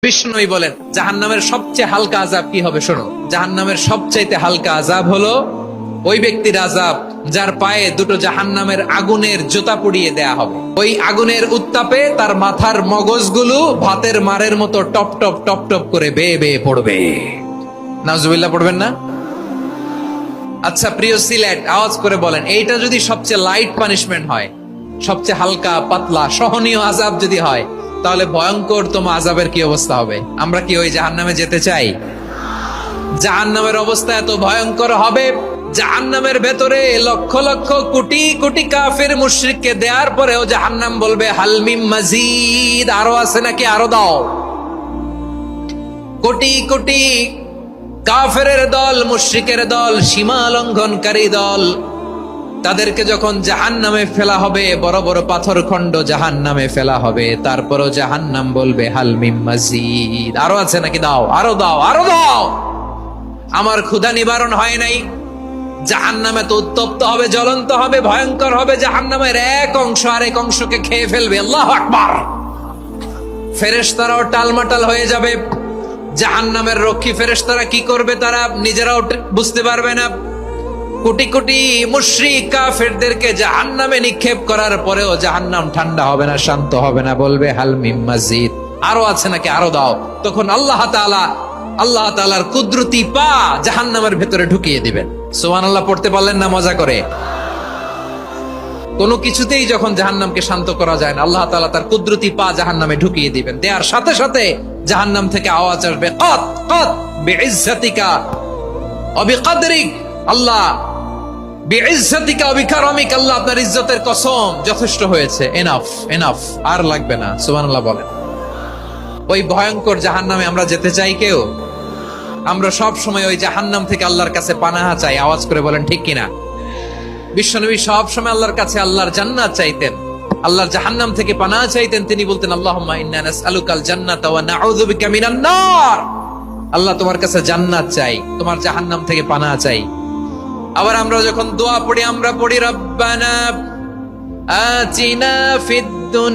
বিষ্ণুই বলেন জাহান্নামের সবচেয়ে হালকা আযাব কি হবে শোনো। জাহান্নামের সবচাইতে হালকা আযাব হলো ওই ব্যক্তির আযাব যার পায়ে দুটো জাহান্নামের আগুনের জুতা পরিয়ে দেয়া হবে। ওই আগুনের উত্তাপে তার মাথার মগজগুলো ভাতের মারের মতো টপ টপ টপ টপ করে বেয়ে বেয়ে পড়বে। নাউজুবিল্লাহ পড়বেন না? আচ্ছা প্রিয় সিলেট, আওয়াজ করে বলেন, এইটা যদি সবচেয়ে লাইট পানিশমেন্ট হয়, সবচেয়ে হালকা পাতলা সহনীয় আযাব যদি হয়, তাহলে ভয়ঙ্কর তোমার আযাবের কি অবস্থা হবে? আমরা কি ওই জাহান্নামে যেতে চাই? জাহান্নামের অবস্থা এত ভয়ঙ্কর হবে, জাহান্নামের ভেতরে লক্ষ লক্ষ কোটি কোটি কাফের মুশরিককে দেওয়ার পরেও জাহান্নাম বলবে হালমিম মাজিদ, আরো আছে নাকি, আরো দাও। কোটি কোটি কাফেরের দল, মুশরিকের দল, সীমা লঙ্ঘনকারী দল, তাদেরকে যখন জাহান্নামে ফেলা হবে, বড় বড় পাথর খণ্ড জাহান্নামে ফেলা হবে, তারপরও জাহান্নাম বলবে হালমিম মাজিদ, আরো আছে নাকি, দাও, আরো দাও, আরো দাও। আমার ক্ষুধা নিবারণ হয় নাই। জাহান্নামে তো উত্তপ্ত হবে, জ্বলন্ত হবে, ভয়ঙ্কর হবে। জাহান্নামের এক অংশ আরেক অংশকে খেয়ে ফেলবে। আল্লাহু আকবার। ফেরেশতারাও টালমাটাল হয়ে যাবে। জাহান্নামের রক্ষী ফেরেশতারা কি করবে তারা নিজেরাও বুঝতে পারবে না। কোটি কোটি মুশরিক কাফেরদেরকে জাহান্নামে নিক্ষেপ করার পরেও জাহান্নাম ঠান্ডা হবে না, শান্ত হবে না, বলবে হাল মিম মাজিদ, আরো আছে নাকি, আরো দাও। তখন আল্লাহ তাআলার কুদরতি পা জাহান্নামের ভেতরে ঢুকিয়ে দিবেন। সুবহানাল্লাহ পড়তে পারলেন না মজা করে? কোনো কিছুতেই যখন জাহান্নামকে শান্ত করা যায় না, আল্লাহ তাআলা তার কুদরতি পা জাহান্নামে ঢুকিয়ে দিবেন। দেয়ার সাথে সাথে জাহান্নাম থেকে আওয়াজ আসবে, কাত কাত বিইজ্জাতিকা ওয়া বিকদরিক, আল্লাহ বিইজ্জাতিকা ওয়া বিকারামিক, আল্লাহ আপনার ইজ্জতের কসম, যথেষ্ট হয়েছে, এনাফ এনাফ, আর লাগবে না। সুবহানাল্লাহ বলেন। ওই ভয়ঙ্কর জাহান্নামে আমরা যেতে চাই কেউ? আমরা সব সময় ওই জাহান্নাম থেকে আল্লাহর কাছে পানাহা চাই। আওয়াজ করে বলেন ঠিক কিনা? বিশ্বনবী সব সময় আল্লাহর কাছে আল্লাহর জান্নাত চাইতেন, আল্লাহর জাহান্নাম থেকে পানাহা চাইতেন। তিনি বলতেন আল্লাহুম্মা ইন্না নাসআলুকাল জান্নাতা ওয়া নাউযু বিকা মিনান নার, আল্লাহ তোমার কাছে জান্নাত চাই, তোমার জাহান্নাম থেকে পানাহা চাই। আবার আমরা যখন দোয়া পড়ি, আমরা পড়ি রব্বানা আতিনা ফিদ দুনিয়া